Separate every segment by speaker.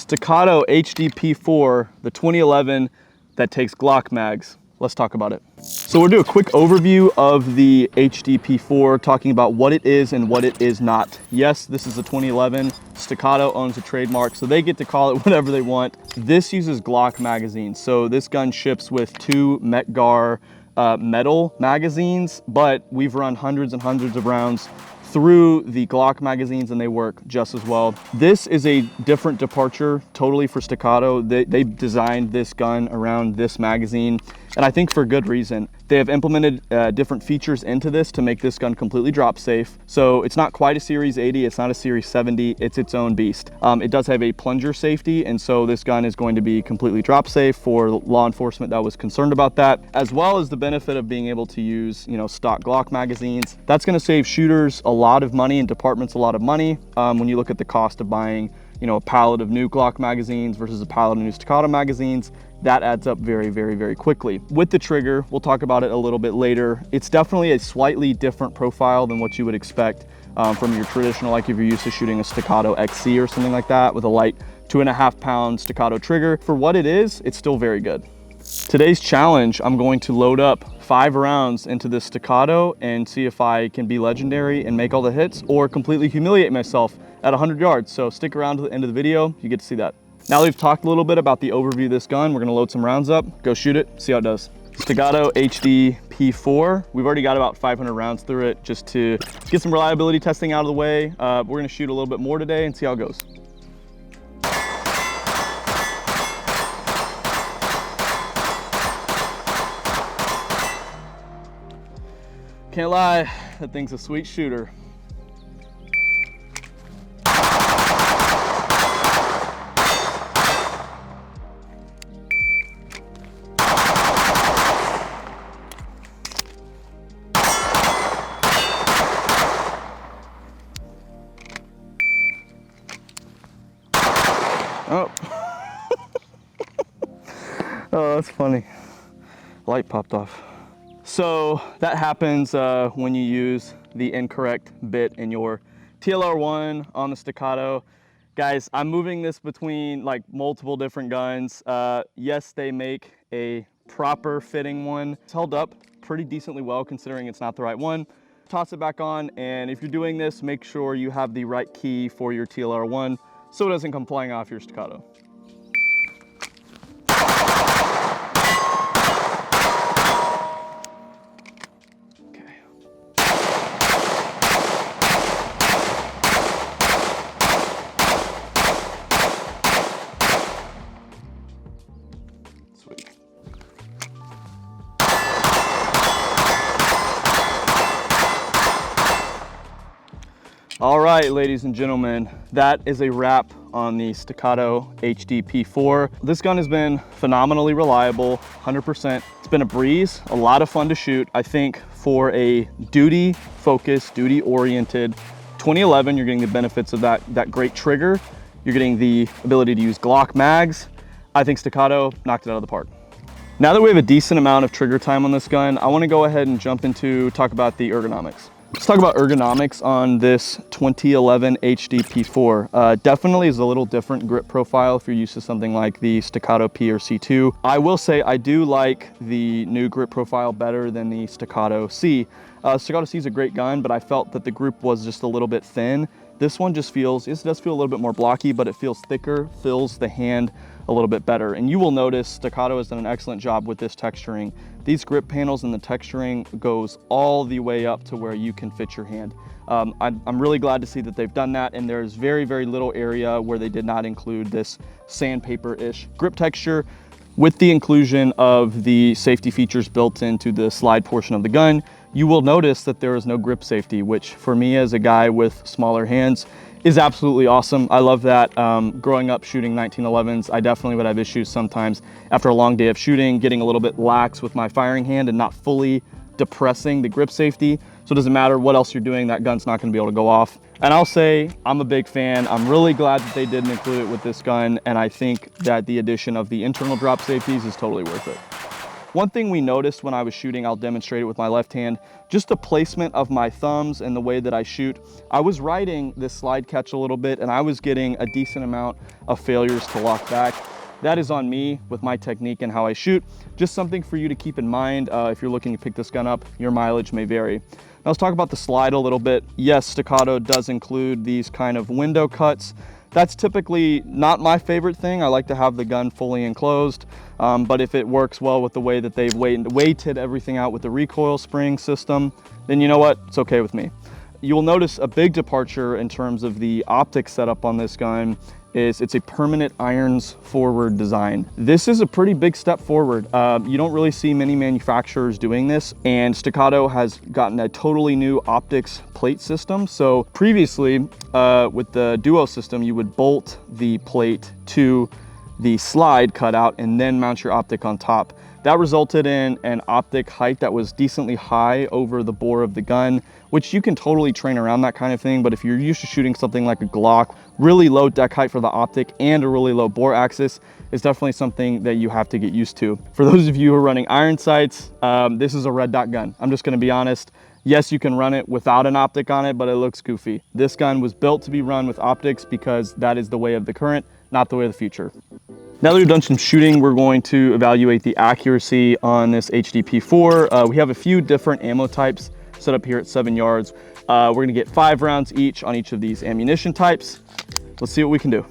Speaker 1: Staccato HD P4, the 2011 that takes Glock mags. Let's talk about it. So we'll do a quick overview of the HD P4, talking about what it is and what it is not. Yes, this is a 2011. Staccato owns a trademark, so they get to call it whatever they want. This uses Glock magazines. So this gun ships with 2 Metgar metal magazines, but we've run hundreds and hundreds of rounds through the Glock magazines and they work just as well. This is a different departure totally for Staccato. They designed this gun around this magazine, and I think for good reason. They have implemented different features into this to make this gun completely drop safe. So it's not quite a Series 80, it's not a Series 70, it's its own beast. It does have a plunger safety, and so this gun is going to be completely drop safe for law enforcement that was concerned about that, as well as the benefit of being able to use, you know, stock Glock magazines. That's going to save shooters a lot of money and departments a lot of money when you look at the cost of buying, you know, a pallet of new Glock magazines versus a pallet of new Staccato magazines. That adds up very, very, very quickly. With the trigger, we'll talk about it a little bit later. It's definitely a slightly different profile than what you would expect from your traditional, like if you're used to shooting a Staccato XC or something like that with a light 2.5 pound Staccato trigger. For what it is, it's still very good. Today's challenge, I'm going to load up 5 rounds into this Staccato and see if I can be legendary and make all the hits or completely humiliate myself at 100 yards. So stick around to the end of the video, you get to see that. Now we've talked a little bit about the overview of this gun, we're gonna load some rounds up, go shoot it, see how it does. Staccato HD P4, we've already got about 500 rounds through it just to get some reliability testing out of the way. We're gonna shoot a little bit more today and see how it goes. Can't lie, that thing's a sweet shooter. Oh. Oh, that's funny. Light popped off. So that happens when you use the incorrect bit in your TLR1 on the Staccato. Guys, I'm moving this between like multiple different guns. Yes, they make a proper fitting one. It's held up pretty decently well considering it's not the right one. Toss it back on, and if you're doing this, make sure you have the right key for your TLR1 so it doesn't come flying off your Staccato. All right, ladies and gentlemen, that is a wrap on the Staccato HD P4. This gun has been phenomenally reliable, 100%. It's been a breeze, a lot of fun to shoot. I think for a duty-focused, duty-oriented 2011, you're getting the benefits of that great trigger. You're getting the ability to use Glock mags. I think Staccato knocked it out of the park. Now that we have a decent amount of trigger time on this gun, I want to go ahead and jump into talk about the ergonomics. Let's talk about ergonomics on this 2011 HD P4. Definitely is a little different grip profile if you're used to something like the Staccato P or C2. I will say I do like the new grip profile better than the Staccato C. Staccato C is a great gun, but I felt that the grip was just a little bit thin. This one just feels, it does feel a little bit more blocky, but it feels thicker, fills the hand a little bit better. And you will notice Staccato has done an excellent job with this texturing. These grip panels and the texturing goes all the way up to where you can fit your hand. I'm really glad to see that they've done that, and there's very, very little area where they did not include this sandpaper-ish grip texture. With the inclusion of the safety features built into the slide portion of the gun, you will notice that there is no grip safety, which for me as a guy with smaller hands is absolutely awesome. I love that. Growing up shooting 1911s, I definitely would have issues sometimes after a long day of shooting, getting a little bit lax with my firing hand and not fully depressing the grip safety. So it doesn't matter what else you're doing, that gun's not gonna be able to go off. And I'll say, I'm a big fan. I'm really glad that they didn't include it with this gun, and I think that the addition of the internal drop safeties is totally worth it. One thing we noticed when I was shooting, I'll demonstrate it with my left hand, just the placement of my thumbs and the way that I shoot. I was riding this slide catch a little bit and I was getting a decent amount of failures to lock back. That is on me with my technique and how I shoot. Just something for you to keep in mind if you're looking to pick this gun up. Your mileage may vary. Now let's talk about the slide a little bit. Yes, Staccato does include these kind of window cuts. That's typically not my favorite thing. I like to have the gun fully enclosed, but if it works well with the way that they've weighted everything out with the recoil spring system, then you know what, it's okay with me. You'll notice a big departure in terms of the optic setup on this gun is it's a permanent irons forward design. This is a pretty big step forward. You don't really see many manufacturers doing this, and Staccato has gotten a totally new optics plate system. So previously with the Duo system, you would bolt the plate to the slide cutout and then mount your optic on top. That resulted in an optic height that was decently high over the bore of the gun, which you can totally train around that kind of thing. But if you're used to shooting something like a Glock, really low deck height for the optic and a really low bore axis is definitely something that you have to get used to. For those of you who are running iron sights, this is a red dot gun. I'm just gonna be honest. Yes, you can run it without an optic on it, but it looks goofy. This gun was built to be run with optics because that is the way of the current, not the way of the future. Now that we've done some shooting, we're going to evaluate the accuracy on this HD P4. We have a few different ammo types set up here at 7 yards. We're gonna get 5 rounds each on each of these ammunition types. Let's see what we can do.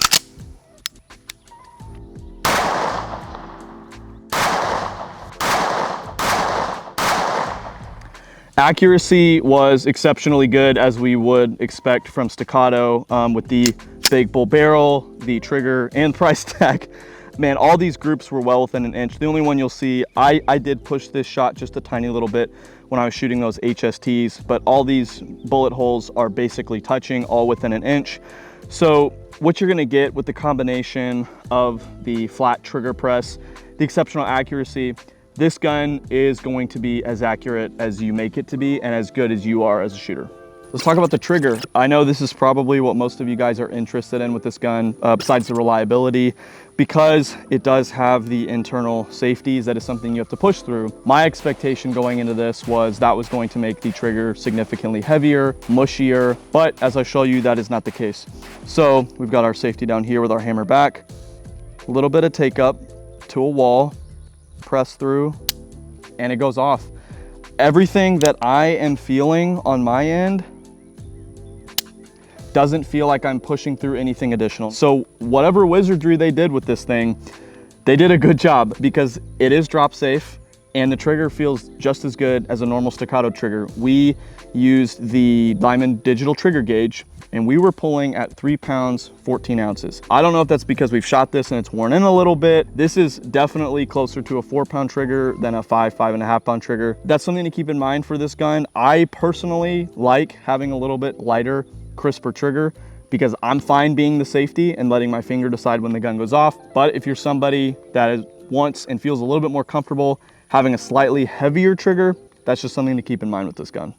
Speaker 1: Accuracy was exceptionally good, as we would expect from Staccato, with the big bull barrel, the trigger, and price tag. Man, all these groups were well within an inch. The only one you'll see, I did push this shot just a tiny little bit when I was shooting those HSTs, but all these bullet holes are basically touching all within an inch. So what you're gonna get with the combination of the flat trigger press, the exceptional accuracy, this gun is going to be as accurate as you make it to be and as good as you are as a shooter. Let's talk about the trigger. I know this is probably what most of you guys are interested in with this gun, besides the reliability, because it does have the internal safeties. That is something you have to push through. My expectation going into this was that was going to make the trigger significantly heavier, mushier, but as I show you, that is not the case. So we've got our safety down here with our hammer back, a little bit of take up to a wall, press through, and it goes off. Everything that I am feeling on my end doesn't feel like I'm pushing through anything additional. So whatever wizardry they did with this thing, they did a good job, because it is drop safe and the trigger feels just as good as a normal Staccato trigger. We used the Diamond digital trigger gauge and we were pulling at 3 pounds, 14 ounces. I don't know if that's because we've shot this and it's worn in a little bit. This is definitely closer to a 4-pound trigger than a 5.5 pound trigger. That's something to keep in mind for this gun. I personally like having a little bit lighter, crisper trigger, because I'm fine being the safety and letting my finger decide when the gun goes off. But if you're somebody that wants and feels a little bit more comfortable having a slightly heavier trigger, that's just something to keep in mind with this gun.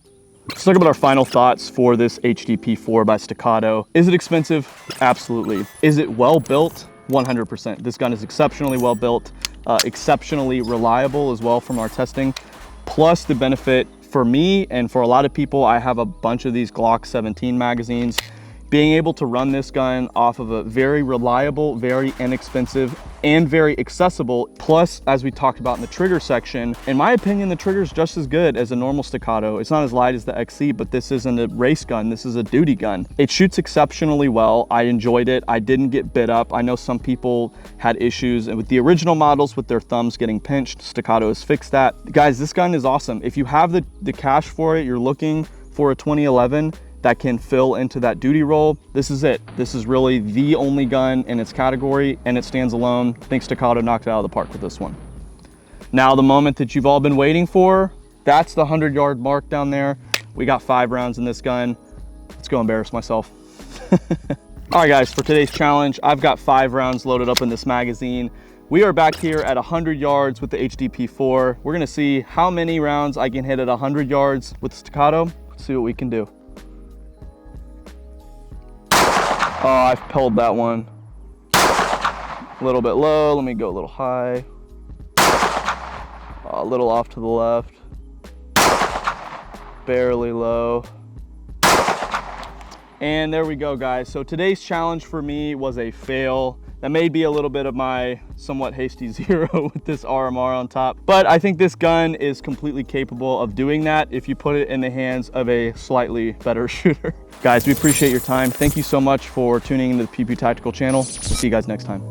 Speaker 1: Let's talk about our final thoughts for this HD P4 by Staccato. Is it expensive? Absolutely. Is it well built? 100%. This gun is exceptionally well built, exceptionally reliable as well from our testing. Plus the benefit for me and for a lot of people, I have a bunch of these Glock 17 magazines. Being able to run this gun off of a very reliable, very inexpensive, and very accessible. Plus, as we talked about in the trigger section, in my opinion, the trigger is just as good as a normal Staccato. It's not as light as the XC, but this isn't a race gun. This is a duty gun. It shoots exceptionally well. I enjoyed it. I didn't get bit up. I know some people had issues with the original models with their thumbs getting pinched. Staccato has fixed that. Guys, this gun is awesome. If you have the cash for it, you're looking for a 2011, that can fill into that duty role, this is it. This is really the only gun in its category, and it stands alone. I think Staccato knocked it out of the park with this one. Now, the moment that you've all been waiting for, that's the 100-yard mark down there. We got 5 rounds in this gun. Let's go embarrass myself. All right, guys, for today's challenge, I've got 5 rounds loaded up in this magazine. We are back here at 100 yards with the HD P4. We're gonna see how many rounds I can hit at 100 yards with Staccato. See what we can do. Oh, I've pulled that one a little bit low. Let me go a little high. Oh, little off to the left. Barely low. And there we go, guys. So today's challenge for me was a fail. That may be a little bit of my somewhat hasty zero with this RMR on top, but I think this gun is completely capable of doing that if you put it in the hands of a slightly better shooter. Guys, we appreciate your time. Thank you so much for tuning into the PP Tactical channel. See you guys next time.